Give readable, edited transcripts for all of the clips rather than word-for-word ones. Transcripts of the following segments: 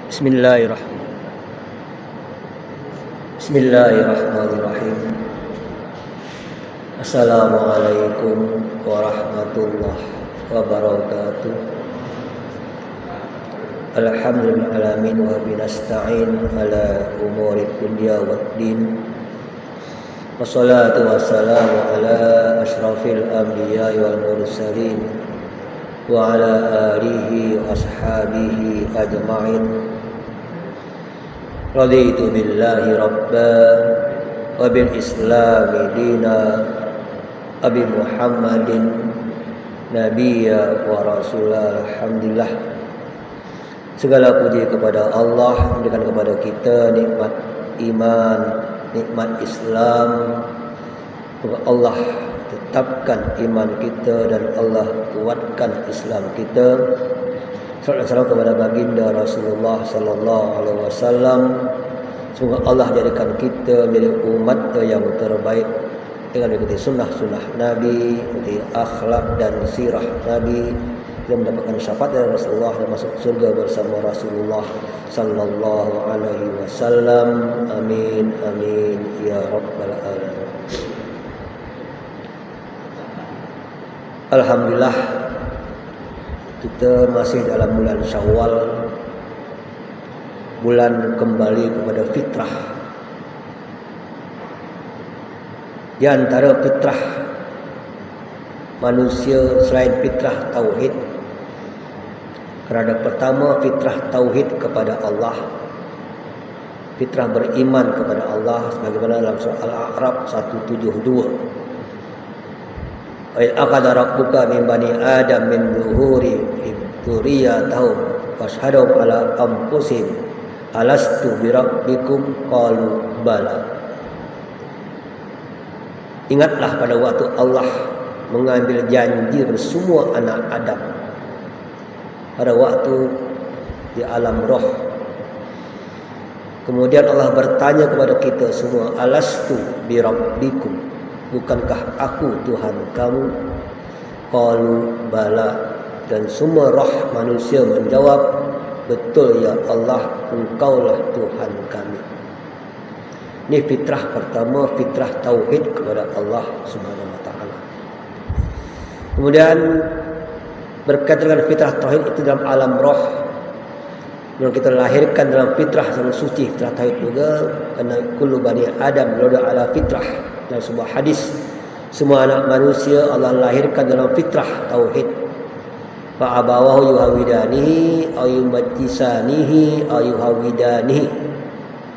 Bismillahirrahmanirrahim. Bismillahirrahmanirrahim. Assalamualaikum warahmatullahi wabarakatuh. Alhamdulillahirabbil alamin wa binasta'in ala umuri dunya waddin. Wassalatu wassalamu ala asyrafil anbiya'i wal mursalin wa ala alihi wa ashabihi ajma'in. Raditu billahi rabba wa bil islami dina abi Muhammadin nabiyya wa rasulah. Alhamdulillah, segala puji kepada Allah, memberikan kepada kita nikmat iman, nikmat Islam. Allah tetapkan iman kita dan Allah kuatkan Islam kita. Salam kepada baginda Rasulullah sallallahu alaihi wasallam. Semoga Allah jadikan kita menjadi umat yang terbaik dengan mengikuti sunnah-sunnah Nabi, mengikuti akhlak dan sirah Nabi, dan mendapatkan syafaat dari Rasulullah dan masuk surga bersama Rasulullah sallallahu alaihi wasallam. Amin amin ya rabbal alamin. Alhamdulillah, kita masih dalam bulan Syawal, bulan kembali kepada fitrah. Di antara fitrah manusia selain fitrah tauhid, kerana pertama fitrah tauhid kepada Allah, fitrah beriman kepada Allah, sebagaimana dalam surah Al-A'raf 172. Wa aqada rabbuka min bani adam min zuhuri dzurriyyatahum fashhadu ala anfusihim alastu birabbikum qalu bala. Ingatlah pada waktu Allah mengambil janji bersemua anak Adam pada waktu di alam roh. Kemudian Allah bertanya kepada kita semua, alastu birabbikum, bukankah aku Tuhan kamu? Qalu bala, dan semua roh manusia menjawab, betul ya Allah, engkaulah Tuhan kami. Ini fitrah pertama, fitrah tauhid kepada Allah Subhanahu wa taala. Kemudian berkaitan dengan fitrah tauhid itu dalam alam roh, yang kita lahirkan dalam fitrah yang suci, fitrah tauhid juga, karena kullu bani Adam yuladu ala fitrah. Dalam sebuah hadis, semua anak manusia Allah lahirkan dalam fitrah tauhid. Fa abawahu yuhawidanihi aw yumajjisanihi aw yuhawidanihi.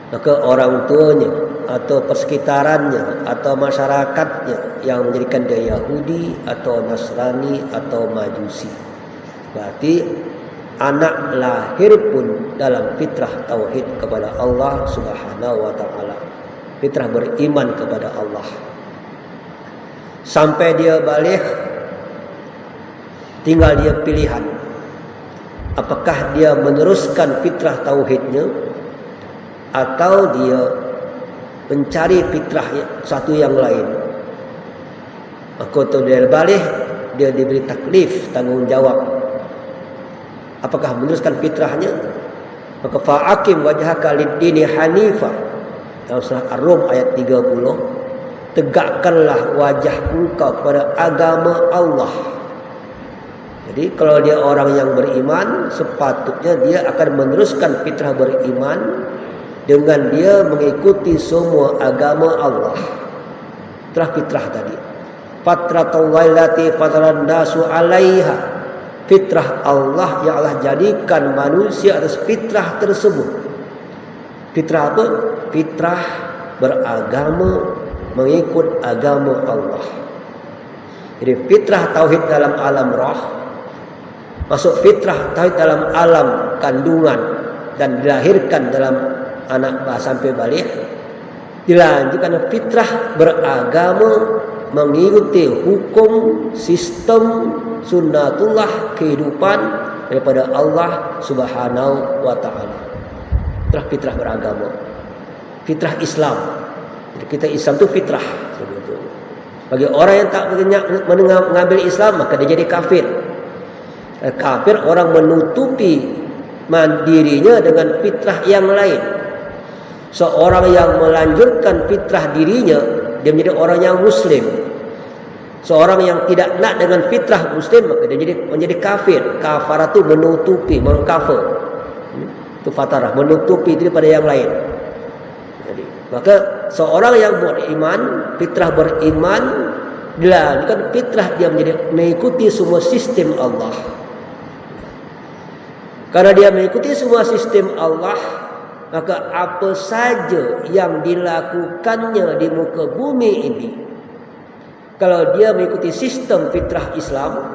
Maka orang tuanya atau persekitarannya atau masyarakatnya yang menjadikan dia Yahudi atau Nasrani atau Majusi. Berarti anak lahir pun dalam fitrah tauhid kepada Allah Subhanahu wa taala, fitrah beriman kepada Allah. Sampai dia balik, tinggal dia pilihan, apakah dia meneruskan fitrah tauhidnya atau dia mencari fitrah satu yang lain. Maka dia balik, dia diberi taklif, tanggungjawab, apakah meneruskan fitrahnya. Maka fa'akim wajhaka lid-dini hanifah, dalam surah Ar-Rum ayat 30, tegakkanlah wajah engkau kepada agama Allah. Jadi kalau dia orang yang beriman, sepatutnya dia akan meneruskan fitrah beriman dengan dia mengikuti semua agama Allah. Fitrah tadi, fatratullahi allati fataran nasu 'alaiha, fitrah Allah yang Allah jadikan manusia atas fitrah tersebut. Fitrah apa? Fitrah beragama, mengikut agama Allah. Jadi fitrah tauhid dalam alam roh, masuk fitrah tauhid dalam alam kandungan dan dilahirkan dalam anak sampai balik, dilanjutkan fitrah beragama, mengikuti hukum, sistem, sunnatullah, kehidupan daripada Allah Subhanahu wa taala. Fitrah beragama, fitrah Islam. Jadi kita Islam itu fitrah sebetulnya. Bagi orang yang tak mengambil Islam, maka dia jadi kafir. Kafir orang menutupi mandirinya dengan fitrah yang lain. Seorang yang melanjutkan fitrah dirinya, dia menjadi orang yang muslim. Seorang yang tidak nak dengan fitrah muslim, maka dia menjadi kafir. Kafar itu menutupi, mengkafir. Itu fatarah, menutupi daripada yang lain. Jadi, maka seorang yang beriman, fitrah beriman, dilanjutkan fitrah dia menjadi mengikuti semua sistem Allah. Karena dia mengikuti semua sistem Allah, maka apa saja yang dilakukannya di muka bumi ini, kalau dia mengikuti sistem fitrah Islam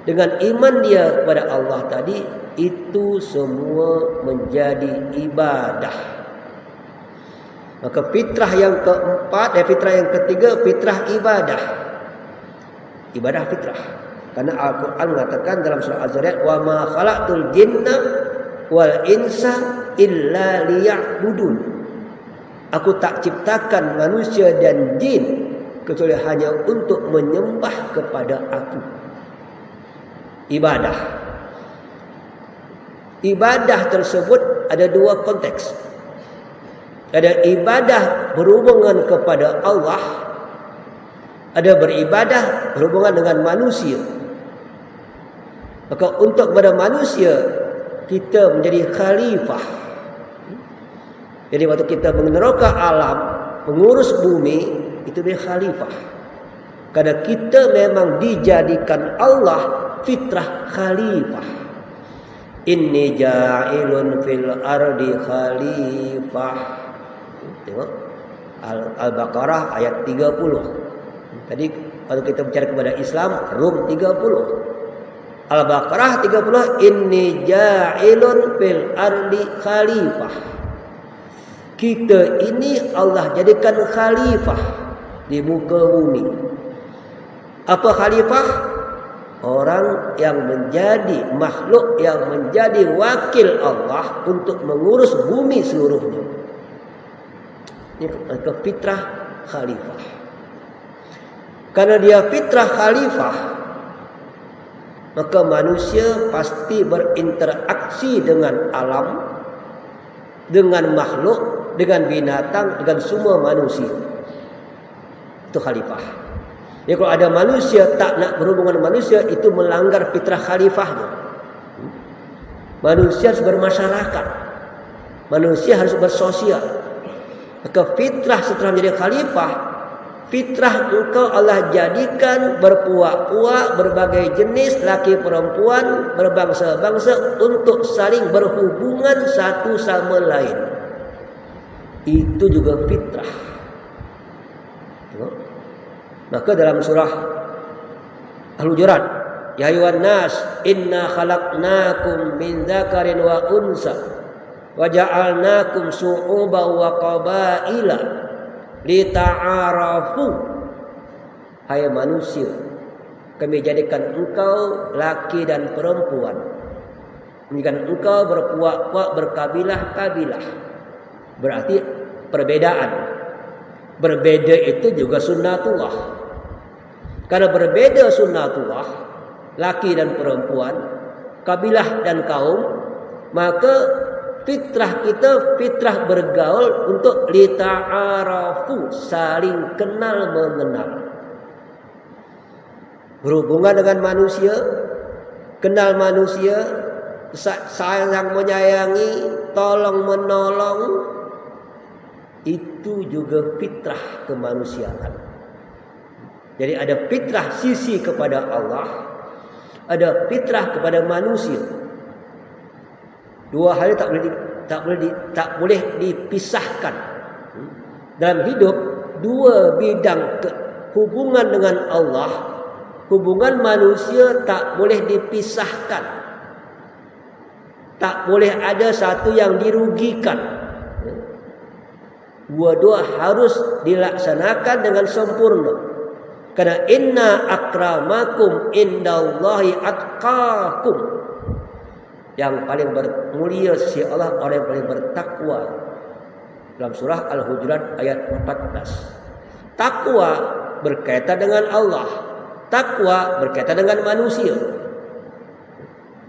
dengan iman dia kepada Allah tadi, itu semua menjadi ibadah. Maka fitrah yang keempat, fitrah yang ketiga, fitrah ibadah. Ibadah fitrah. Karena Al-Quran mengatakan dalam surah Az-Zariyat, wa ma khalaqtul jinna wal insa illa liya'budun. Aku tak ciptakan manusia dan jin kecuali hanya untuk menyembah kepada aku. Ibadah. Ibadah tersebut ada dua konteks. Ada ibadah berhubungan kepada Allah, ada beribadah berhubungan dengan manusia. Maka untuk kepada manusia, kita menjadi khalifah. Jadi waktu kita meneroka alam, mengurus bumi, itu dia khalifah. Karena kita memang dijadikan Allah fitrah khalifah. Inni ja'ilun fil ardi khalifah. Tengok Al-Baqarah ayat 30. Tadi kalau kita bicara kepada Islam, Rum 30. Al-Baqarah 30, inni ja'ilun fil ardi khalifah. Kita ini Allah jadikan khalifah di muka bumi. Apa khalifah? Orang yang menjadi makhluk yang menjadi wakil Allah untuk mengurus bumi seluruhnya. Ini fitrah khalifah. Karena dia fitrah khalifah, maka manusia pasti berinteraksi dengan alam, dengan makhluk, dengan binatang, dengan semua manusia. Itu khalifah. Ya, kalau ada manusia tak nak berhubungan dengan manusia, itu melanggar fitrah khalifahnya. Manusia harus bermasyarakat. Manusia harus bersosial. Maka fitrah setelah menjadi khalifah, fitrah engkau Allah jadikan berpuak-puak, berbagai jenis, laki perempuan, berbangsa-bangsa untuk saling berhubungan satu sama lain. Itu juga fitrah. Maka dalam surah Al-Hujurat, ya ayuhan nas inna khalaqnakum min dzakarin wa unsa wa ja'alnakum syu'uban wa qabaila lita'arafu. Hai manusia, kami jadikan engkau laki dan perempuan, menjadikan engkau berpuak-puak, berkabilah-kabilah. Berarti perbedaan. Berbeda itu juga sunnatullah. Karena berbeda sunnatullah, laki dan perempuan, kabilah dan kaum, maka fitrah kita fitrah bergaul untuk lita'arafu, saling kenal mengenal. Berhubungan dengan manusia, kenal manusia, sayang menyayangi, tolong menolong, itu juga fitrah kemanusiaan. Jadi ada fitrah sisi kepada Allah, ada fitrah kepada manusia. Dua hal tak boleh dipisahkan. Dalam hidup, dua bidang hubungan dengan Allah, hubungan manusia tak boleh dipisahkan. Tak boleh ada satu yang dirugikan. Dua-dua harus dilaksanakan dengan sempurna. Karena inna akramakum indallahi atqakum. Yang paling mulia sisi Allah orang yang paling bertakwa. Dalam surah Al-Hujurat ayat 14. Takwa berkaitan dengan Allah. Takwa berkaitan dengan manusia.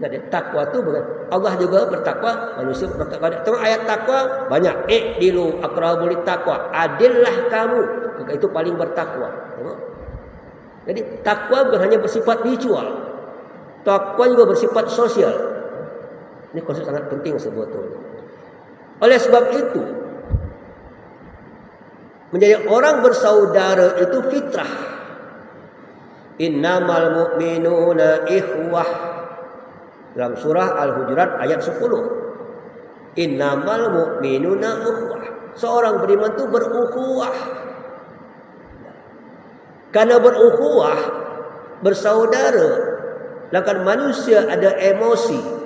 Nah, takwa itu bukan Allah juga bertakwa, manusia bertakwa. Tengok ayat takwa banyak. I'dilu aqrabu littaqwa. Adillah kamu, itu paling bertakwa. Tengok. Jadi takwa bukan hanya bersifat ritual. Takwa juga bersifat sosial. Ini konsep sangat penting sebetulnya. Oleh sebab itu, menjadi orang bersaudara itu fitrah. Innamal mu'minuna ikhwah. Dalam surah Al-Hujurat ayat 10. Innamal mu'minuna ikhwah. Seorang beriman itu berukhuwah. Karena berukhuwah, bersaudara, sedangkan manusia ada emosi.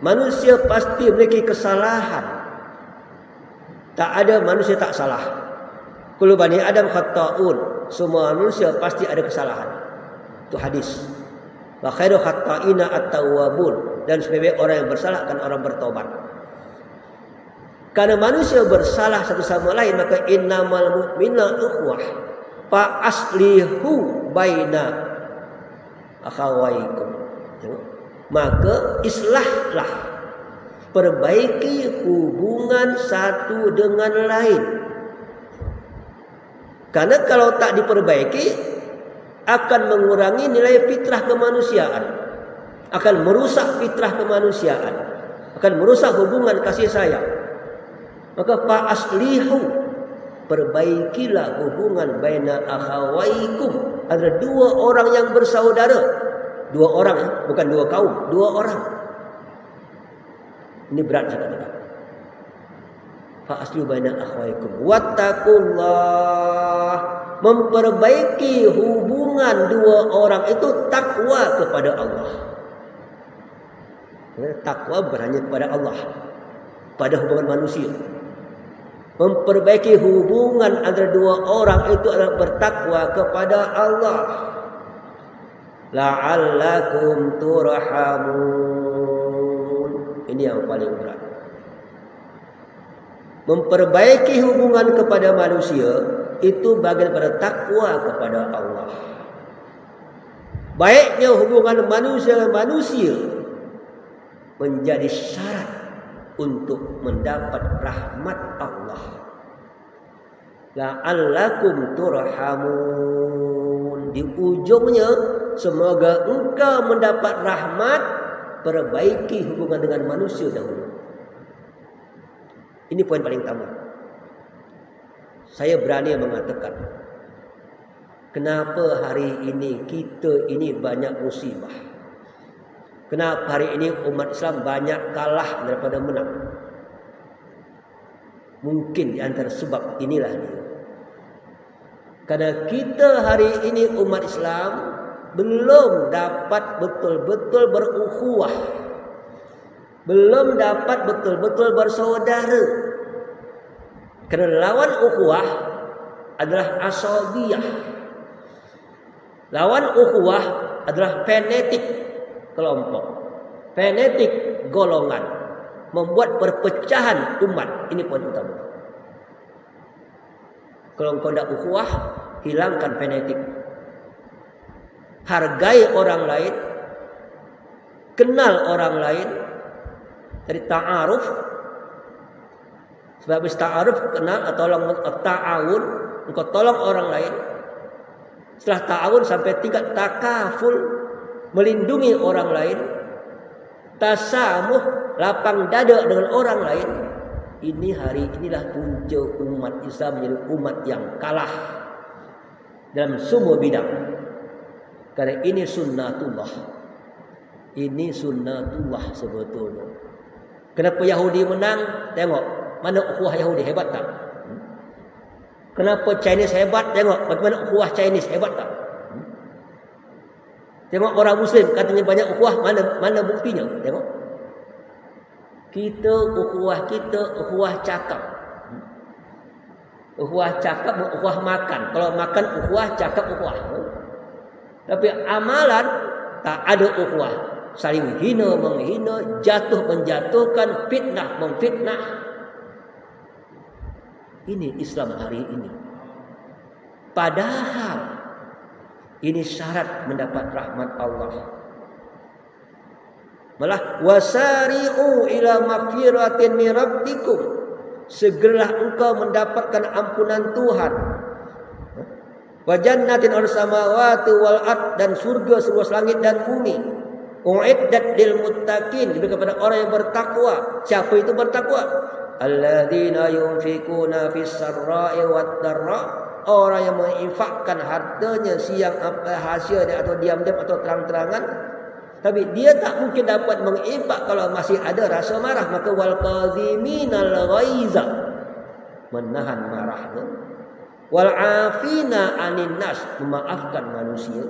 Manusia pasti memiliki kesalahan. Tak ada manusia tak salah. Kullu bani Adam khata'un. Semua manusia pasti ada kesalahan. Itu hadis. Wa khairu khata'ina at-tawwabun. Dan sebaik orang yang bersalah akan orang bertobat. Karena manusia bersalah satu sama lain, maka innamal mu'mina ukhwah. Fa aslihu baina akhawaikum. Maka islahlah, perbaiki hubungan satu dengan lain. Karena kalau tak diperbaiki akan mengurangi nilai fitrah kemanusiaan, akan merusak fitrah kemanusiaan, akan merusak hubungan kasih sayang. Maka fa aslihu, perbaikilah hubungan baina akhawaikum, ada dua orang yang bersaudara. Dua orang, bukan dua kaum, dua orang. Ini berat saya katakan. Fa aslihu baina akhawaikum wattaqullah, memperbaiki hubungan dua orang itu takwa kepada Allah. Takwa bukan hanya kepada Allah, pada hubungan manusia. Memperbaiki hubungan antara dua orang itu adalah bertakwa kepada Allah. La'allakum turhamun. Ini yang paling berat. Memperbaiki hubungan kepada manusia itu bagian pada takwa kepada Allah. Baiknya hubungan manusia menjadi syarat untuk mendapat rahmat Allah. La'allakum turhamun. Di ujungnya, semoga engkau mendapat rahmat. Perbaiki hubungan dengan manusia dahulu. Ini poin paling utama. Saya berani mengatakan, kenapa hari ini kita ini banyak musibah? Kenapa hari ini umat Islam banyak kalah daripada menang? Mungkin di antara sebab inilah dia. Karena kita hari ini umat Islam belum dapat betul-betul berukhuwah. Belum dapat betul-betul bersaudara. Karena lawan ukhuwah adalah asabiyah. Lawan ukhuwah adalah fanatik kelompok. Fanatik golongan. Membuat perpecahan umat. Ini poin utama. Kalau engkau tidak ukhuwah, hilangkan fanatik. Hargai orang lain. Kenal orang lain. Dari ta'aruf. Sebab habis ta'aruf kenal atau ta'awun. Engkau tolong orang lain. Setelah ta'awun sampai tingkat takaful. Melindungi orang lain. Tasamuh, lapang dada dengan orang lain. Ini hari inilah punca umat Islam menjadi umat yang kalah dalam semua bidang. Karena ini sunnatullah. Ini sunnatullah sebetulnya. Kenapa Yahudi menang? Tengok mana ukhuwah Yahudi hebat tak? Kenapa Chinese hebat? Tengok bagaimana ukhuwah Chinese hebat tak? Tengok orang Muslim katanya banyak ukhuwah, mana buktinya? Tengok. Kita ukhuwah cakap. Ukhuwah cakap, ukhuwah makan. Kalau makan ukhuwah, cakap ukhuwah. Tapi amalan tak ada ukhuwah. Saling hina menghina, jatuh menjatuhkan, fitnah memfitnah. Ini Islam hari ini. Padahal ini syarat mendapat rahmat Allah. Malah wasari'u ila magfiratin min rabbikum. Segeralah engkau mendapatkan ampunan Tuhan. Wa jannatin as-samawati wal ard, dan surga seluas langit dan bumi. Uiddat lil muttaqin, diberikan kepada orang yang bertakwa. Siapa itu bertakwa? Alladzina yunfikuna fis sarra'i wad dharra, orang yang menginfakkan hartanya siang apa hasilnya, atau diam-diam atau terang-terangan. Tapi dia tak mungkin dapat menginfak kalau masih ada rasa marah. Maka wal qaziminal ghaiza, menahan marahnya. Wal afina anin nas, memaafkan manusia.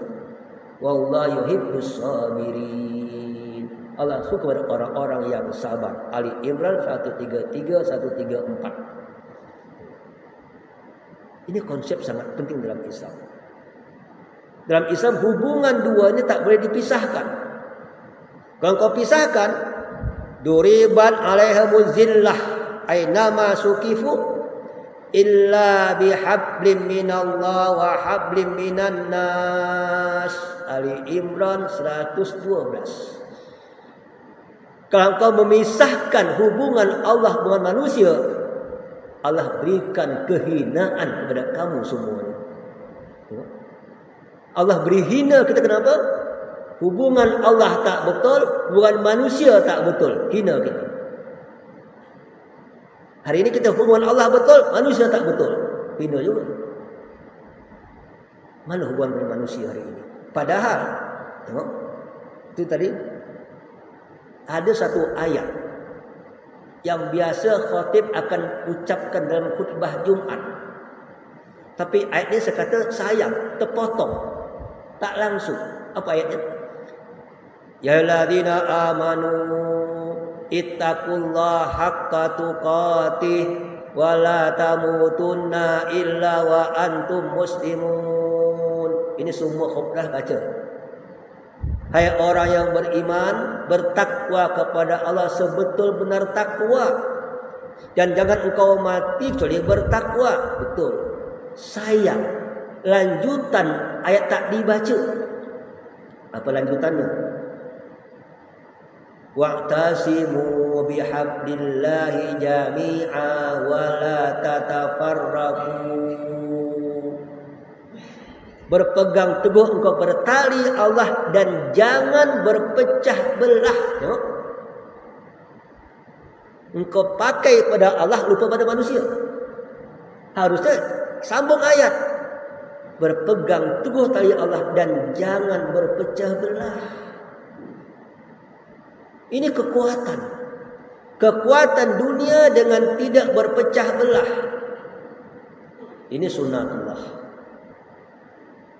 Wallahu yuhibbus sabirin. Allah suka kepada orang-orang yang sabar. Ali Imran 133 134. Ini konsep sangat penting dalam Islam. Dalam Islam hubungan dua ini tak boleh dipisahkan. Kalau kau pisahkan, duriban alaihimuz zillah ainama sukifu illa bihablim minallah wa hablim minan nas. Ali Imran 112. Kalau kau memisahkan hubungan Allah dengan manusia, Allah berikan kehinaan kepada kamu semuanya. Allah beri hina kita, kenapa? Hubungan Allah tak betul, hubungan manusia tak betul, hina kita. Hari ini kita hubungan Allah betul, manusia tak betul, hina juga. Mana hubungan dengan manusia hari ini? Padahal, tengok, itu tadi ada satu ayat yang biasa khatib akan ucapkan dalam khutbah Jumat. Tapi ayat ini saya kata sayang, terpotong, tak langsung. Apa ayatnya? Ya alladzina amanu ittaqullaha haqqa tuqatih wa la tamutunna illa wa antum muslimun. Ini semua khutbah baca. Hai orang yang beriman, bertakwa kepada Allah sebetul benar takwa, dan jangan engkau mati kecuali bertakwa. Betul. Sayang, lanjutan ayat tak dibaca. Apa lanjutannya? Wa'tasimu bihablillahi jami'a wa la tatafarraqu. Berpegang teguh engkau pada tali Allah dan jangan berpecah belah. Tengok. Engkau pakai pada Allah, lupa pada manusia. Harusnya sambung ayat. Berpegang teguh tali Allah dan jangan berpecah belah. Ini kekuatan. Kekuatan dunia dengan tidak berpecah belah. Ini sunnatullah.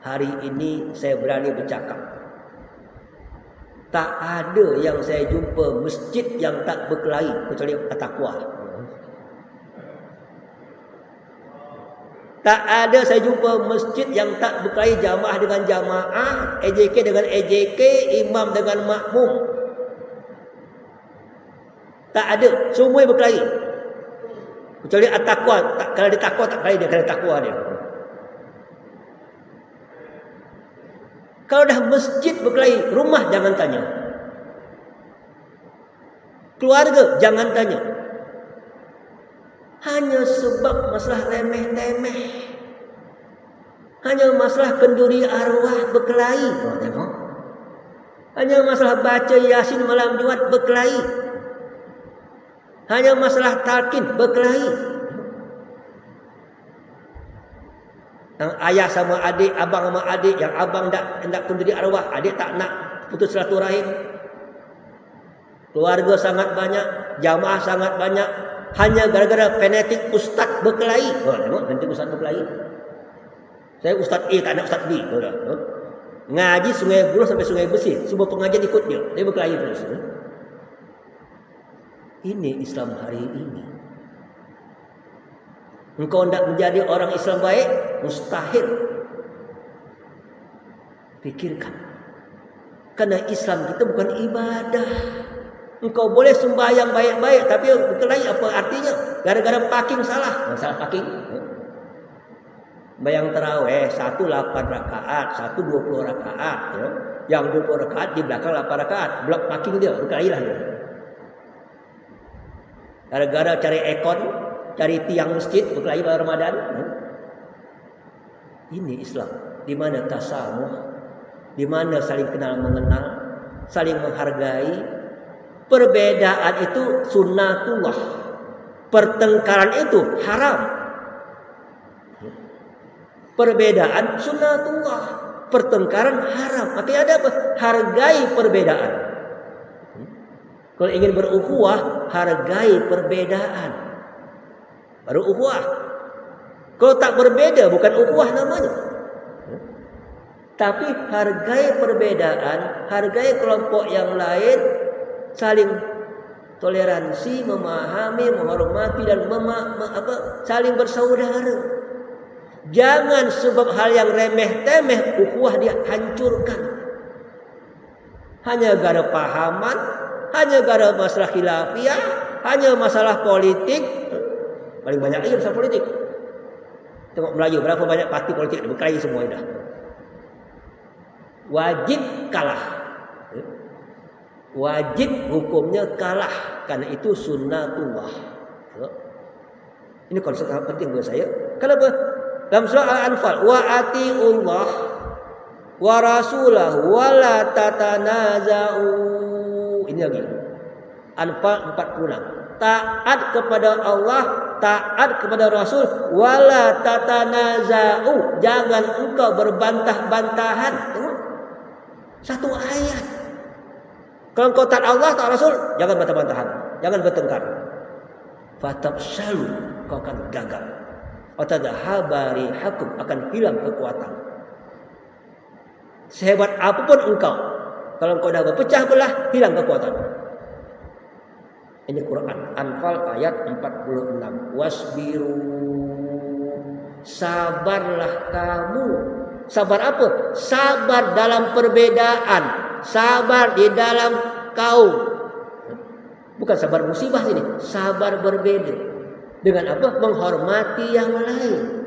Hari ini saya berani bercakap. Tak ada yang saya jumpa masjid yang tak berkelahi kecuali at-taqwa. Tak ada saya jumpa masjid yang tak berkelahi jamaah dengan jamaah, AJK dengan AJK, imam dengan makmum. Tak ada, semua berkelahi. Kecuali at-taqwa, kalau dia takwa tak berkelahi dia, kalau takwa dia. Kalau dah masjid berkelahi, rumah jangan tanya. Keluarga jangan tanya. Hanya sebab masalah remeh-temeh. Hanya masalah kenduri arwah berkelahi. Oh, tengok. Hanya masalah baca Yasin malam Jumat berkelahi. Hanya masalah talqin berkelahi. Yang ayah sama adik, abang sama adik, yang abang nak kenduri arwah, adik tak nak putus silaturahim. Keluarga sangat banyak, jamaah sangat banyak, hanya gara-gara fanatik ustaz berkelahi. Oh, tengok, nanti ustaz berkelahi. Saya ustaz A, tak nak ustaz B. Ngaji Sungai Buloh sampai Sungai Besi, semua pengajian ikut dia. Dia berkelahi terus. Ini Islam hari ini. Engkau hendak menjadi orang Islam baik, mustahil. Fikirkan. Karena Islam kita bukan ibadah. Engkau boleh sembahyang baik-baik, tapi berkelahi apa artinya? Gara-gara parking salah. Masalah parking. Bayang tarawih 1 8 rakaat, 1 20 rakaat, ya. Yang 20 rakaat di belakang 8 rakaat. Blok parking dia, berkelahilah dia. Gara-gara cari ekon, cari tiang masjid, berkelahi pada Ramadan. Ini Islam. Di mana tasamuh, di mana saling kenal mengenal, saling menghargai. Perbedaan itu sunnatullah. Pertengkaran itu haram. Perbedaan sunnatullah. Pertengkaran haram. Artinya ada apa? Hargai perbedaan. Kalau ingin berukhuwah, hargai perbedaan. Baru ukhuwah. Kalau tak berbeda, bukan ukhuwah namanya. Tapi hargai perbedaan, hargai kelompok yang lain, saling toleransi, memahami, menghormati dan saling bersaudara. Jangan sebab hal yang remeh-temeh ukhuwah dihancurkan. Hanya gara pahaman, hanya gara masalah khilafiyah, hanya masalah politik. Paling banyak lagi masalah politik. Tengok Melayu berapa banyak parti politik berkelahi semua dah. Wajib kalah. Wajib hukumnya kalah, karena itu sunnatullah. Ini konsep yang penting buat saya. Kenapa? Dalam surah Al-Anfal, wa atiullah wa rasulahu wa la tatanaza'u. Ini lagi. Anfal 46. Taat kepada Allah, taat kepada Rasul, wa la tatanaza'u. Jangan engkau berbantah-bantahan. Satu ayat. Kalau engkau taat Allah, taat Rasul, jangan bantah-bantahan, jangan bertengkar. Fatabshalu, kau akan gagal. Watadhabari hakum, akan hilang kekuatan. Sehebat apapun engkau, kalau engkau dah berpecah belah, hilang kekuatan. Ini Quran, Anfal ayat 46. Wasbiru, sabarlah kamu. Sabar apa? Sabar dalam perbedaan, sabar di dalam kaum. Bukan sabar musibah ini, sabar berbeda. Dengan apa? Menghormati yang lain.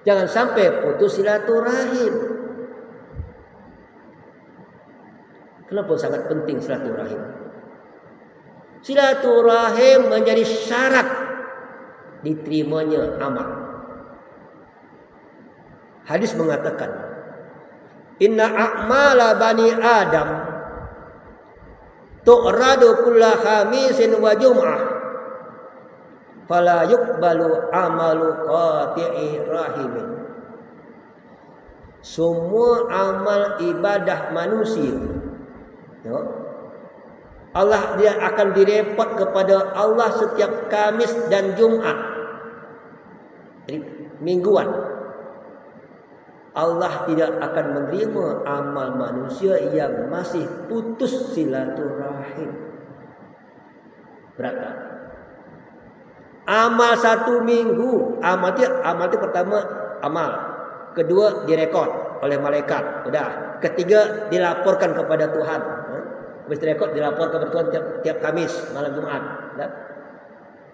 Jangan sampai putus silaturahim. Kenapa sangat penting silaturahim? Silaturahim menjadi syarat diterimanya amal. Hadis mengatakan, inna a'mala bani Adam tu'radu kulla khamisin wa jum'ah fala yuqbalu amalu qati'i rahimin. Semua amal ibadah manusia, Allah dia akan direpot kepada Allah setiap Kamis dan Jumat. Jadi mingguan. Allah tidak akan menerima amal manusia yang masih putus silaturahim. Berat tak? Amal satu minggu, amal itu pertama amal, kedua direkod oleh malaikat, sudah. Ketiga dilaporkan kepada Tuhan. Habis direkod dilaporkan kepada Tuhan tiap Kamis malam Jumat. Sudah.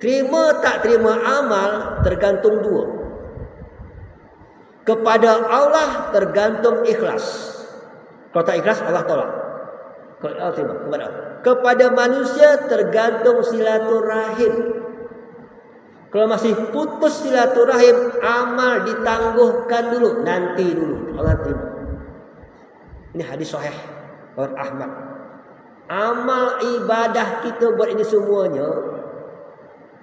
Terima tak terima amal tergantung dua. Kepada Allah tergantung ikhlas. Kalau tak ikhlas Allah tolak. Kalau Allah terima kepada Allah. Kepada manusia tergantung silaturahim. Kalau masih putus silaturahim, amal ditangguhkan dulu, nanti dulu Allah terima. Ini hadis sahih dari Ahmad. Amal ibadah kita buat ini semuanya,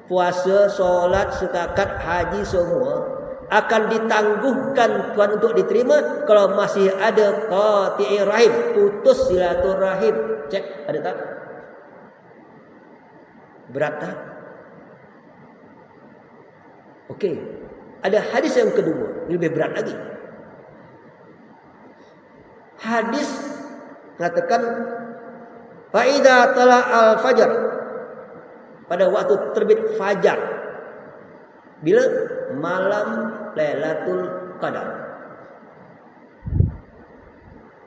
puasa, solat, zakat, haji semua akan ditangguhkan Tuhan untuk diterima kalau masih ada qati'i rahim, putus silaturahim. Cek, ada tak? Berat tak? Okey. Ada hadis yang kedua, lebih berat lagi. Hadis mengatakan fa idza tala al-fajr, pada waktu terbit fajar, bila malam Lailatul Qadar,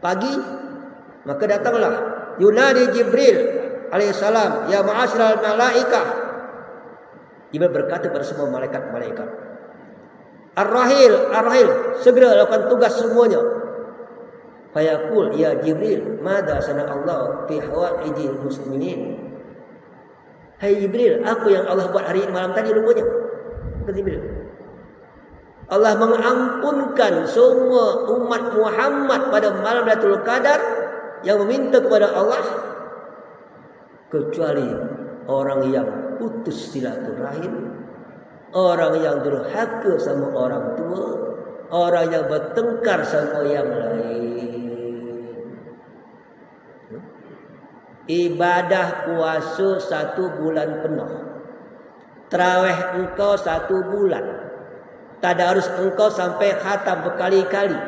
pagi, maka datanglah yunadi Jibril alaihissalam, ya ma'asyiral malaikah. Jibril berkata kepada semua malaikat-malaikat, Ar-Rahil, segera lakukan tugas semuanya. Fayaqul ya Jibril, madza sana Allah fi hawaijil muslimin. Hai Jibril, apa yang Allah buat hari malam tadi rupanya? Kata Jibril. Allah mengampunkan semua umat Muhammad pada malam Lailatul Qadar yang meminta kepada Allah, kecuali orang yang putus silaturahim, orang yang durhaka sama orang tua, orang yang bertengkar sama yang lain. Ibadah puasa 1 bulan penuh, tarawih engkau 1 bulan, tadarus engkau sampai khatam berkali-kali,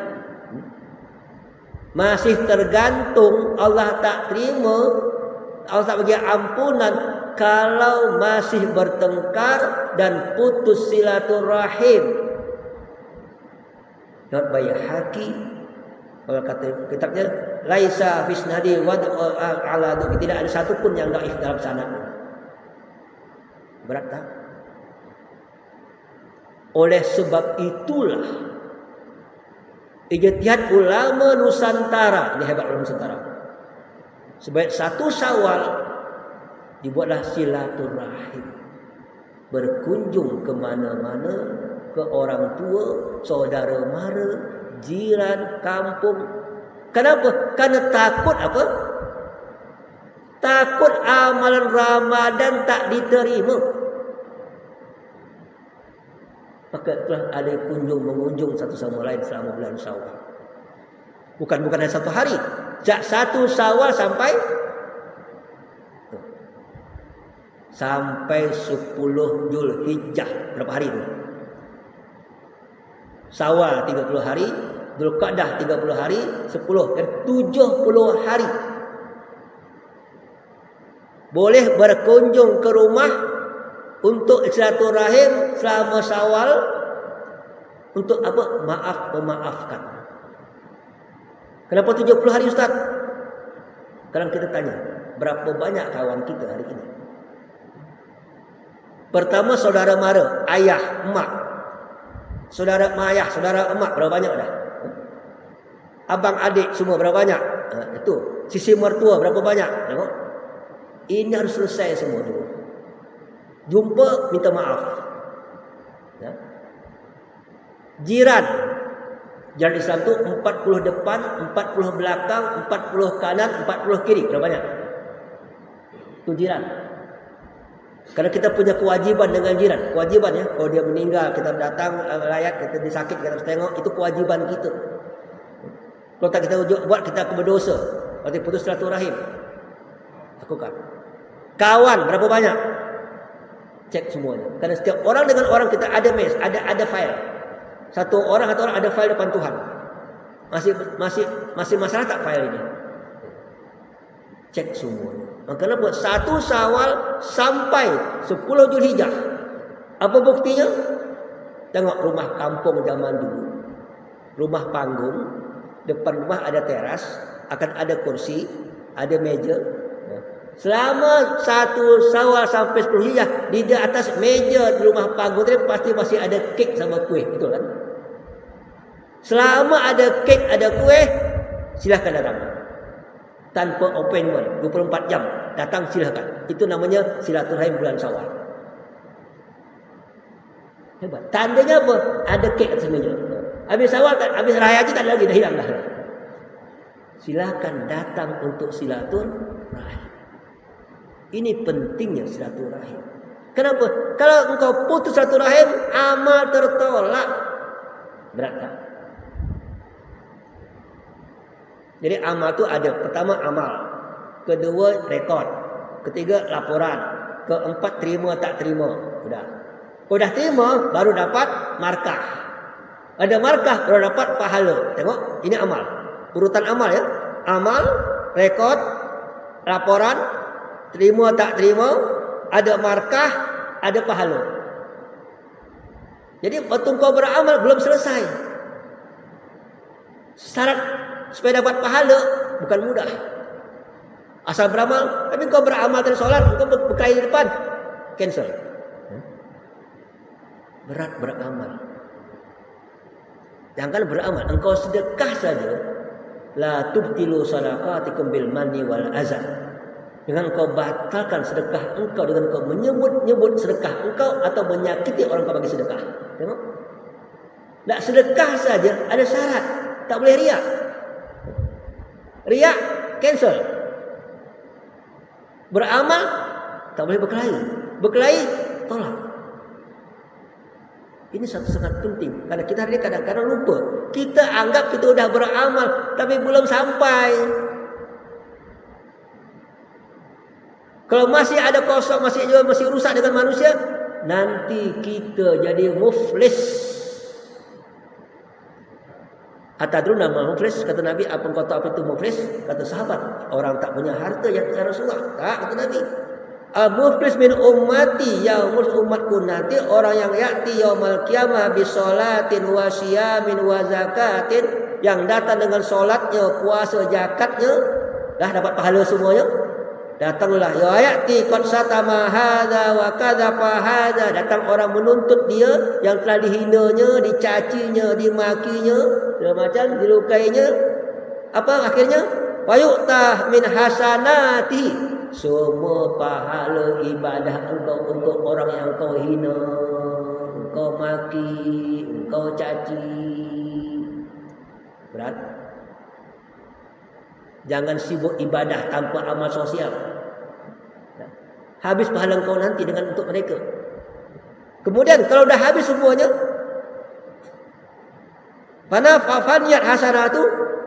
masih tergantung Allah tak terima, Allah tak bagi ampunan kalau masih bertengkar dan putus silaturahim. Not Baihaqi, kalau kata kitabnya laisa fisnadi wa ala, tidak ada satu pun yang dhaif dalam sanad. Berat tak? Oleh sebab itulah ijtihad ulama Nusantara, ini hebat ulama Nusantara, sebaik 1 Syawal dibuatlah silaturahim, berkunjung ke mana-mana, ke orang tua, saudara mara, jiran, kampung. Kenapa? Karena takut apa? Takut amalan Ramadan tak diterima. Maka telah ada kunjung mengunjung satu sama lain selama bulan Syawal. Bukan hanya 1 hari. Sejak 1 Syawal sampai 10 Zulhijjah. Berapa hari itu? Syawal 30 hari, Dzulqa'dah 30 hari, 10 dan 70 hari. Boleh berkunjung ke rumah untuk silaturahim selama Syawal, untuk apa? Memaafkan. Kenapa 70 hari Ustaz? Sekarang kita tanya, berapa banyak kawan kita hari ini? Pertama saudara mara, ayah, emak. Saudara ayah, saudara emak berapa banyak dah? Abang adik semua berapa banyak? Itu sisi mertua berapa banyak? Tengok. Ini harus selesai semua dulu. Jumpa minta maaf. Ya. Jiran Islam tu 40 depan, 40 belakang, 40 kanan, 40 kiri. Berapa banyak? Itu jiran. Karena kita punya kewajiban dengan jiran. Kewajiban ya. Kalau dia meninggal, kita datang layak, kita disakit, kita harus tengok. Itu kewajiban kita. Kalau tak kita buat, kita akan berdosa. Berarti putus silaturahim. Lakukan. Kawan berapa banyak? Cek semuanya. Karena setiap orang dengan orang kita ada mes, ada file. Satu orang ada file depan Tuhan. Masih masalah tak file ini? Cek semuanya. Makanya buat 1 Syawal sampai 10 Zulhijjah. Apa buktinya? Tengok rumah kampung zaman dulu. Rumah panggung, depan rumah ada teras, akan ada kursi, ada meja. Selama 1 Syawal sampai 10 Zulhijjah, di atas meja di rumah panggung itu pasti masih ada kek sama kuih, betul kan? Selama ada kek, ada kuih, silahkan datang. Tanpa appointment, 24 jam datang silakan. Itu namanya silaturahim bulan Syawal. Hebat. Tandanya apa? Ada kek atas meja. Habis Syawal, habis raya aja tak ada lagi, dah hilang dah. Silakan datang untuk silaturahim. Ini pentingnya silaturahim. Kenapa? Kalau engkau putus silaturahim, amal tertolak. Berat tak? Jadi amal tu ada. Pertama amal, kedua rekod, ketiga laporan, keempat terima tak terima. Sudah. Kalau dah terima baru dapat markah. Ada markah baru dapat pahala. Tengok, ini amal. Urutan amal ya. Amal, rekod, laporan, terima tak terima, ada markah, ada pahala. Jadi waktu kau beramal belum selesai. Syarat supaya dapat pahala bukan mudah. Asal beramal, tapi kau beramal dan solat, kau berkelahi di depan, cancel. Berat beramal. Jangan beramal, engkau sedekah saja la tubtilu sadaqatikum bil manni wal azan. Dengan kau batalkan sedekah engkau dengan kau menyebut-nyebut sedekah engkau atau menyakiti orang kau bagi sedekah. Tengok. Tak sedekah saja ada syarat, tak boleh riak. Riak cancel. Beramal tak boleh berkelahi. Berkelahi tolak. Ini satu sangat penting. Karena kita hari ini kadang-kadang lupa. Kita anggap kita sudah beramal. Tapi belum sampai. Kalau masih ada kosong, masih rusak dengan manusia. Nanti kita jadi muflis. Atadruna ma muflis? Kata Nabi, apa kau tahu apa itu muflis? Kata sahabat, orang tak punya harta ya Rasulullah. Tak, kata Nabi. Al-muflis min ummati, yaumul umatku nanti orang yang ya'ti yaumal qiyamah bi sholatin wa siyamin wa zakatin, yang datang dengan solatnya, puasa, zakatnya, dah dapat pahala semuanya. Datanglah ya ya'ti qad satama hadza wa kadzafa hadza, datang orang menuntut dia yang telah dihinanya, dicacinya, dimakinya, macam dilukainya. Apa akhirnya? Wa yu'tah min hasanati, semua pahala ibadah engkau untuk orang yang kau hina, engkau maki, engkau caci. Berat. Jangan sibuk ibadah tanpa amal sosial. Habis pahala engkau nanti dengan untuk mereka. Kemudian kalau dah habis semuanya, faniyat hasanatu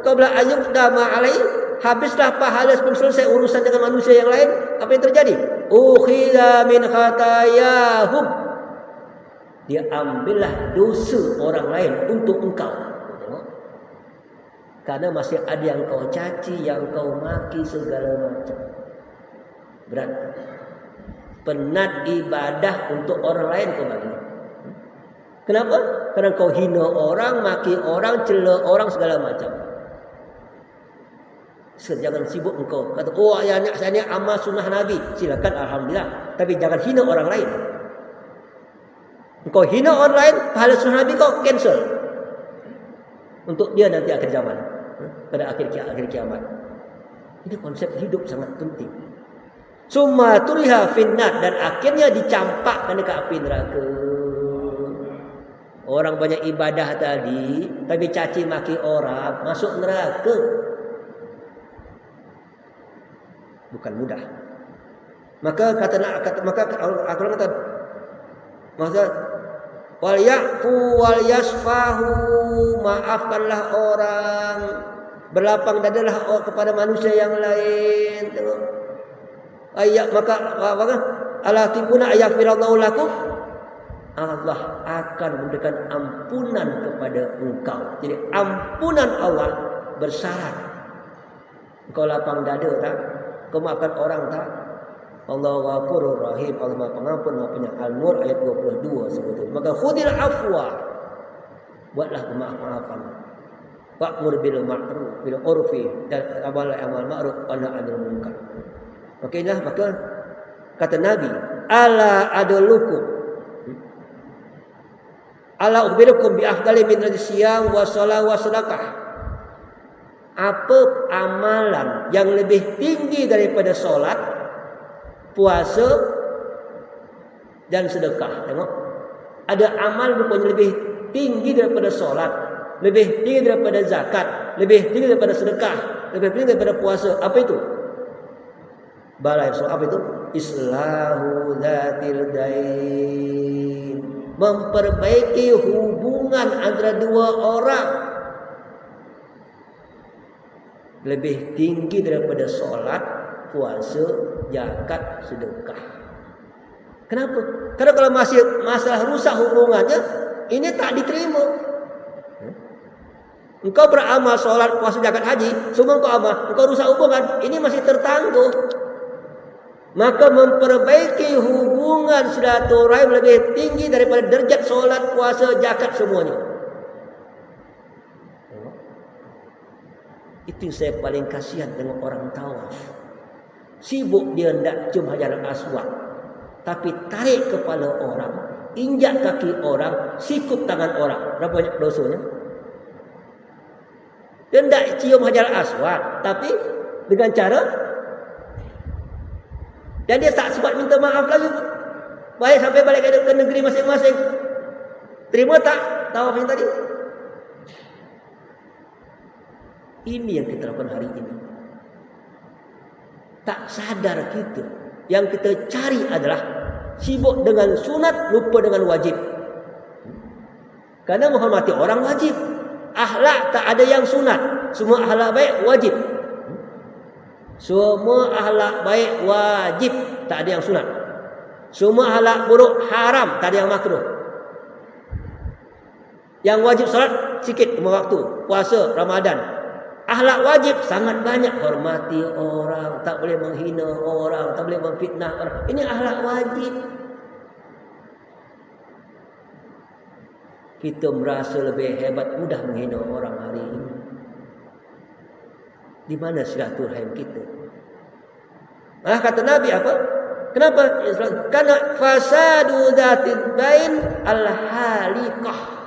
qabla an yuqdama alai, habislah pahala sebelum selesai urusan dengan manusia yang lain. Apa yang terjadi? Ukhidha min khatayahum, dia ambillah dosa orang lain untuk engkau. Karena masih ada yang kau caci, yang kau maki, segala macam. Berat. Penat ibadah untuk orang lain kau bagi. Kenapa? Karena kau hina orang, maki orang, cela orang, segala macam. Jangan sibuk engkau. Kata, oh ayahnya saya ni amal sunnah Nabi. Silakan, alhamdulillah. Tapi jangan hina orang lain. Engkau hina orang lain, pahala sunnah Nabi kau cancel. Untuk dia nanti akhir zaman. Pada akhir kiamat. Ini konsep hidup sangat penting. Summa turiha finnat, dan akhirnya dicampakkan ke api neraka. Orang banyak ibadah tadi, tapi caci maki orang, masuk neraka. Bukan mudah. Maka aku kata maka wal ya'fu wal yasfahu, maafkanlah orang, berlapang dadalah kepada manusia yang lain. Tengok. Maka ala tibuna ayaghfirallahu lakum, Allah akan memberikan ampunan kepada engkau. Jadi ampunan Allah bersyarat engkau lapang dada tak? Kau maafkan orang tak? Allahu Ghafurur Rahim, Allah Maha Pengampun, Maha Penyayang. Al-Nur ayat 22 sebetulnya. Maka khudil afwa, buatlah kemaafan. Wa'mur bil ma'ruf bil urfi, dan amal ma'ruf wa nahy 'anil munkar. Maka kata Nabi, ala adlukum, ala ukhbirukum bi afdali min siyam wa shalah wa sedekah. Apa amalan yang lebih tinggi daripada solat, puasa dan sedekah? Tengok, ada amal rupanya lebih tinggi daripada solat, lebih tinggi daripada zakat, lebih tinggi daripada sedekah, lebih tinggi daripada puasa. Apa itu? Balai soal apa itu? Islahu dzatil dain, memperbaiki hubungan antara dua orang. Lebih tinggi daripada solat, puasa, zakat, sedekah. Kenapa? Karena kalau masih masalah rusak hubungannya, ini tak diterima. Engkau beramal solat, puasa, zakat, haji, semua engkau amal, engkau rusak hubungan, ini masih tertangguh. Maka memperbaiki hubungan silaturahim lebih tinggi daripada derajat solat, puasa, zakat semuanya. Itu saya paling kasihan dengan orang tawaf. Sibuk dia hendak cium hajar aswad, tapi tarik kepala orang, injak kaki orang, sikut tangan orang. Berapa banyak dosanya? Dia tidak cium Hajar Aswad, tapi dengan cara, dan dia tak sempat minta maaf lagi. Baik sampai balik ke negeri masing-masing. Terima tak tawaf yang tadi? Ini yang kita lakukan hari ini. Tak sadar kita. Yang kita cari adalah sibuk dengan sunat, lupa dengan wajib. Karena menghormati orang wajib. Akhlak tak ada yang sunat. Semua akhlak baik wajib. Semua akhlak baik wajib, tak ada yang sunat. Semua akhlak buruk haram, tak ada yang makruh. Yang wajib salat sikit 5 waktu, puasa Ramadan. Akhlak wajib sangat banyak, hormati orang, tak boleh menghina orang, tak boleh memfitnah orang. Ini akhlak wajib. Kita merasa lebih hebat, mudah menghina orang hari ini. Di mana silaturahim kita? Malah kata Nabi apa? Kenapa? Karena fasadu dzatid bain al-halikah.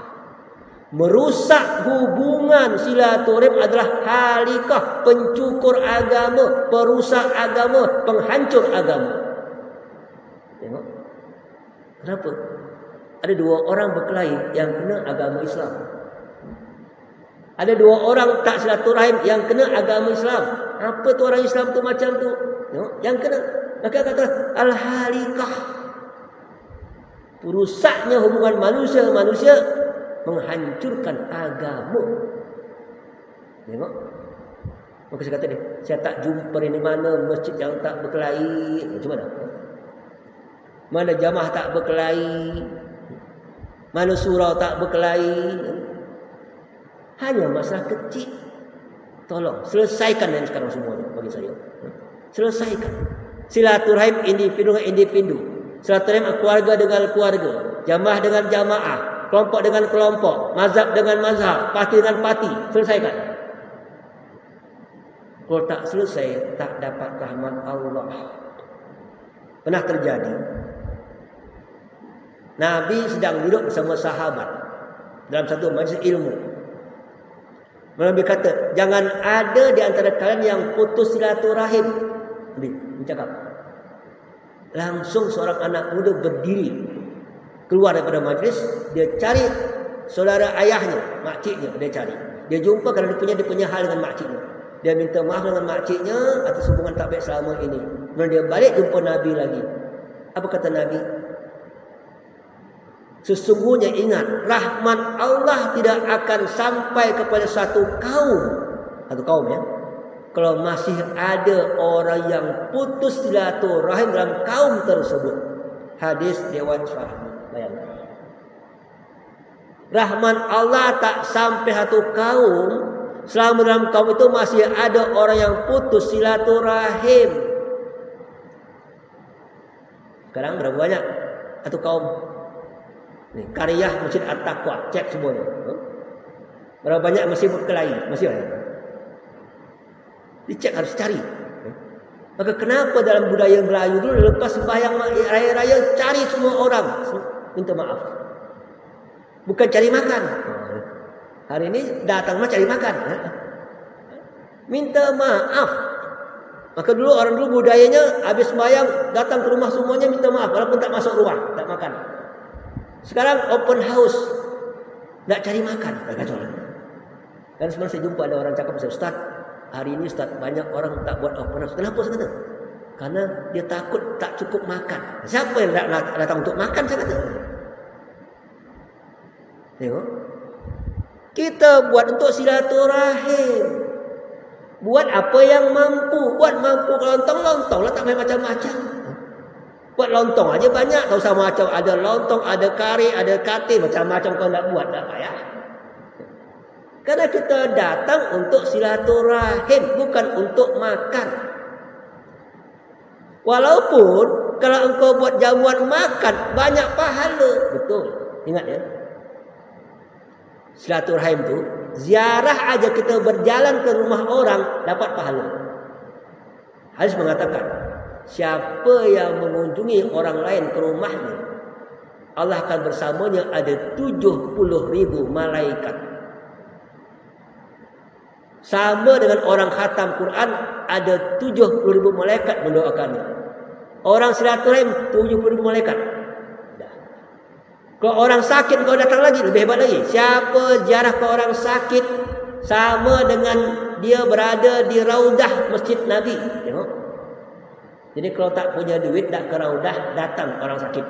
Merusak hubungan silaturahim adalah halikah, pencukur agama, perusak agama, penghancur agama. Tengok. Kenapa? Ada 2 orang berkelahi yang kena agama Islam. Ada 2 orang tak silaturahim yang kena agama Islam. Apa tu orang Islam tu macam tu? Tengok, yang kena. Maka kata al-halikah. Rusaknya hubungan manusia menghancurkan agama. Tengok. Maka saya kata ni, saya tak jumpa di mana masjid yang tak berkelahi. Macam mana? Mana jamaah tak berkelahi? Mana surau tak berkelahi? Hanya masalah kecil. Tolong selesaikan yang sekarang semua bagi saya. Selesaikan. Silaturahim individu dengan individu. Silaturahim keluarga dengan keluarga, jamaah dengan jamaah, kelompok dengan kelompok, mazhab dengan mazhab, parti dengan parti. Selesaikan. Kalau tak selesai, tak dapat rahmat Allah. Pernah terjadi, Nabi sedang duduk bersama sahabat dalam satu majlis ilmu. Nabi kata, jangan ada di antara kalian yang putus silaturahim. Nabi bercakap. Langsung seorang anak muda berdiri, keluar daripada majlis. Dia cari saudara ayahnya, makciknya. Dia cari. Dia jumpa kerana dia punya hal dengan makciknya. Dia minta maaf dengan makciknya atas hubungan tak baik selama ini. Kemudian dia balik jumpa Nabi lagi. Apa kata Nabi? Sesungguhnya ingat, rahmat Allah tidak akan sampai kepada satu kaum ya, kalau masih ada orang yang putus silaturahim dalam kaum tersebut. Hadis riwayat Sahih. Bayangkan. Rahmat Allah tak sampai satu kaum selama dalam kaum itu masih ada orang yang putus silaturahim. Sekarang berapa banyak satu kaum? Ni, Karyah Masjid At-Taqwa, cek semuanya. Berapa banyak masih berkelahi? Masih ada. Dicek, harus cari. Maka kenapa dalam budaya Melayu dulu lepas sembahyang raya-raya cari semua orang minta maaf. Bukan cari makan. Hari ini datang mah cari makan. Minta maaf. Maka dulu orang dulu budayanya habis sembahyang datang ke rumah semuanya minta maaf walaupun tak masuk rumah, tak makan. Sekarang open house, nak cari makan. Dan sebenarnya saya jumpa ada orang cakap, Ustaz, hari ini Ustaz banyak orang tak buat open house. Kenapa saya kata? Karena dia takut tak cukup makan. Siapa yang datang untuk makan, saya kata. Tengok. Kita buat untuk silaturahim. Buat apa yang mampu. Buat mampu lontong-lontong lah, tak main macam-macam. Buat lontong aja banyak, tak usah macam ada lontong, ada kari, ada kate, macam-macam kau nak buat, tak payah. Karena kita datang untuk silaturahim, bukan untuk makan. Walaupun kalau engkau buat jamuan makan banyak pahala, betul. Ingat ya. Silaturahim tu ziarah aja, kita berjalan ke rumah orang dapat pahala. Hadis mengatakan, siapa yang mengunjungi orang lain ke rumahnya, Allah akan bersamanya ada 70,000 malaikat. Sama dengan orang khatam Quran, ada 70,000 malaikat mendoakannya. Orang silaturahim 70,000 malaikat. Dah. Kalau orang sakit kau datang lagi, lebih hebat lagi. Siapa ziarah ke orang sakit sama dengan dia berada di raudah Masjid Nabi. Tengok. Jadi kalau tak punya duit nak ke raudah, datang orang sakit.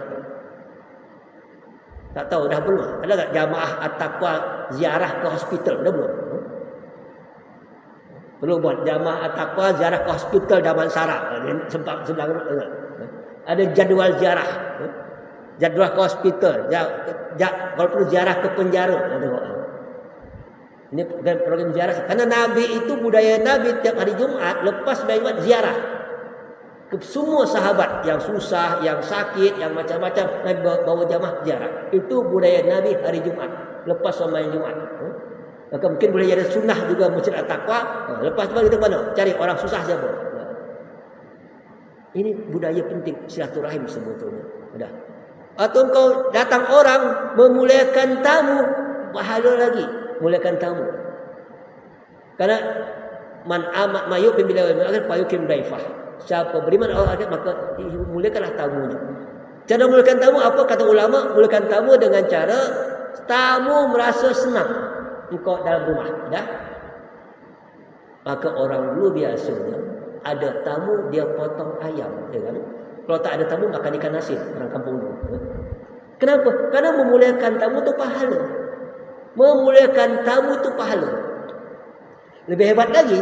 Tak tahu dah belum? Ada tak jamaah at-taqwa ziarah ke hospital? Dah belum? Perlu buat jamaah at-taqwa ziarah ke hospital Damansara. Sempat sebelah ada jadual ziarah. Jadual ke hospital. Kalau perlu ziarah ke penjara. Ini program ziarah. Karena Nabi itu, budaya Nabi tiap hari Jumaat lepas bayat ziarah ke semua sahabat yang susah, yang sakit, yang macam-macam, Nabi bawa jamaah ziarah. Itu budaya Nabi hari Jumaat lepas sembahyang Jumaat. Maka mungkin boleh jadi sunnah juga Masjid At-Taqwa. Lepas tu kita ke mana? Cari orang susah siapa. Ini budaya penting silaturahim sebetulnya. Sudah. Atau kau datang orang memuliakan tamu, pahala lagi muliakan tamu. Karena man amat mayukin bila akhir payukin daifah. Siapa beriman Allah akhir maka muliakanlah tamunya. Cara muliakan tamu apa kata ulama? Muliakan tamu dengan cara tamu merasa senang engkau dalam rumah, dah. Maka orang dulu biasanya ada tamu dia potong ayam, ya kan? Kalau tak ada tamu makan ikan asin orang kampung dulu. Kenapa? Karena memuliakan tamu itu pahala. Memuliakan tamu itu pahala. Lebih hebat lagi,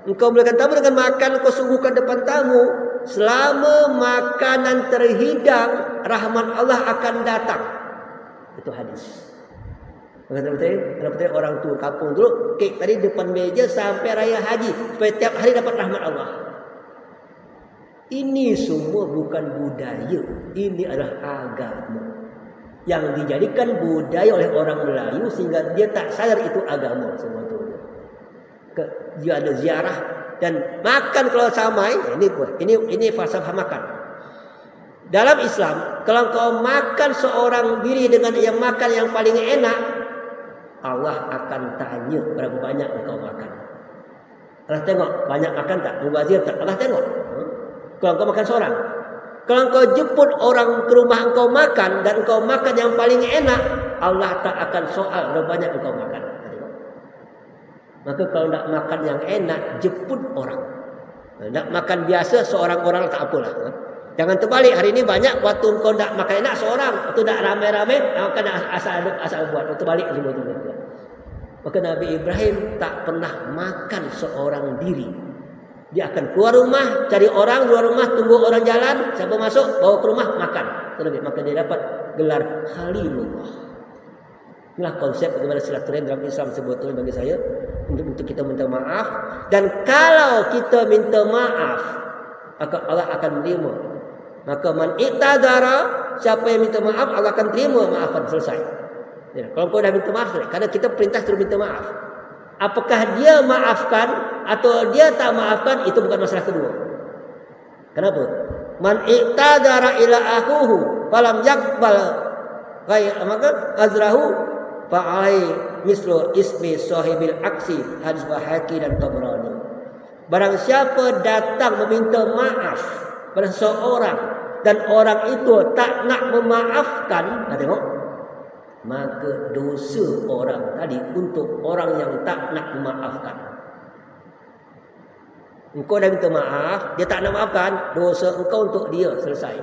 engkau memuliakan tamu dengan makan engkau sungguhkan depan tamu, selama makanan terhidang, rahmat Allah akan datang. Itu hadis. Betul orang tua kampung dulu kek tadi depan meja sampai raya haji supaya tiap hari dapat rahmat Allah. Ini semua bukan budaya, ini adalah agama yang dijadikan budaya oleh orang Melayu sehingga dia tak sadar itu agama sebetulnya. Dia ada ziarah dan makan kalau samai, ini falsafah makan. Dalam Islam, kalau kau makan seorang diri dengan yang makan yang paling enak, Allah akan tanya berapa banyak engkau makan. Allah tengok banyak makan tak, mubazir tak. Allah tengok. Kalau engkau makan seorang, kalau engkau jemput orang ke rumah engkau makan dan engkau makan yang paling enak, Allah tak akan soal berapa banyak engkau makan. Maka kalau nak makan yang enak, jemput orang. Nak makan biasa seorang orang tak apalah. Jangan terbalik. Hari ini banyak waktu engkau nak makan enak seorang, waktu nak ramai-ramai, makan asal buat. Terbalik semua tu. Maka Nabi Ibrahim tak pernah makan seorang diri. Dia akan keluar rumah, cari orang, luar rumah, tunggu orang jalan, siapa masuk, bawa ke rumah, makan. Terlebih, maka dia dapat gelar Khalilullah. Inilah konsep bagaimana silaturahim dalam Islam sebetulnya bagi saya. Untuk kita minta maaf. Dan kalau kita minta maaf, maka Allah akan menerima. Maka man iktadara, siapa yang minta maaf, Allah akan terima maafan, selesai. Ya, kalau kau dah minta maaf, karena kita perintah suruh minta maaf. Apakah dia maafkan atau dia tak maafkan, itu bukan masalah kedua. Kenapa? Man iktadara ila akhuhu falam yaqbal maka azrahu fa'ai mislu ismi sahibil aksi, hadis Bahaki dan Tabrani. Barang siapa datang meminta maaf pada seorang dan orang itu tak nak memaafkan, tengok, maka dosa orang tadi untuk orang yang tak nak memaafkan. Engkau dah minta maaf, dia tak nak maafkan, dosa engkau untuk dia, selesai.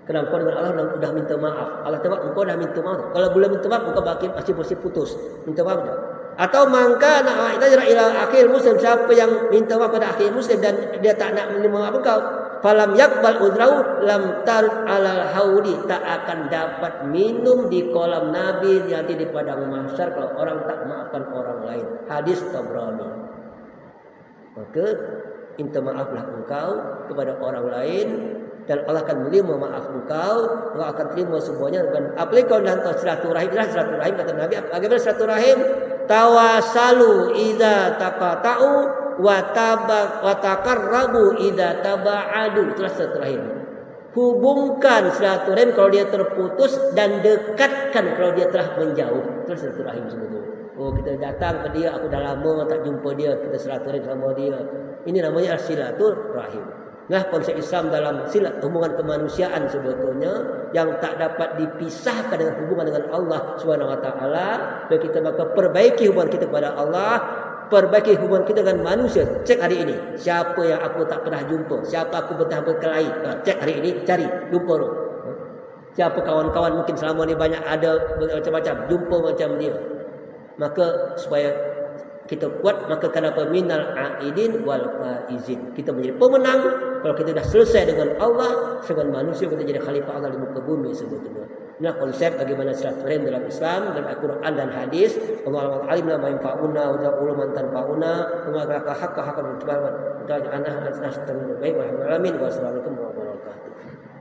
Kerana engkau dengan Allah dah minta maaf. Allah tengok engkau dah minta maaf. Kalau belum minta maaf, engkau masih putus. Minta maaf dah. Atau mangka nak itajra ila akhir muslim, siapa yang minta maaf pada akhir muslim dan dia tak nak menerima maaf engkau, falam yakbal udrahu lam tar alal haudi, tak akan dapat minum di kolam Nabi nanti di padang mahsyar kalau orang tak maafkan orang lain. Hadis Tabrani. Maka minta maaflah engkau kepada orang lain dan Allah akan menerima maaf engkau. Allah akan terima semuanya. Dan apalagi kau dah tahu silaturahim, silaturahim kata Nabi, bagaimana silaturahim? Tawasalu idza taqata'u wa taqarrabu idza taba'adu. Itulah silaturahim. Hubungkan silaturahim kalau dia terputus dan dekatkan kalau dia telah menjauh. Itu silaturahim sebetulnya. Oh, kita datang ke dia, aku dah lama tak jumpa dia, kita silaturahim sama dia. Ini namanya silaturahim. Nah, konsep Islam dalam hubungan kemanusiaan sebetulnya yang tak dapat dipisahkan dengan hubungan dengan Allah Subhanahu wa taala. Dan kita maka perbaiki hubungan kita kepada Allah, perbaiki hubungan kita dengan manusia. Cek hari ini siapa yang aku tak pernah jumpa, siapa aku pernah berkelahi. Cek hari ini, cari, jumpa tu. Siapa kawan-kawan mungkin selama ni banyak ada macam-macam, jumpa macam dia. Maka supaya kita kuat, maka kenapa minal aidin wal faizin, kita menjadi pemenang kalau kita dah selesai dengan Allah, dengan manusia kita jadi khalifah Allah di muka bumi sebetulnya. Inilah konsep bagaimana silaturahim dalam Islam dan Al-Quran dan hadis. Allah alimna ma yanfa'una wa ta'ulu man tanfa'una wa ma haqqa haqqan wa tabaraka wa ta'ala. Wassalamualaikum warahmatullahi wabarakatuh.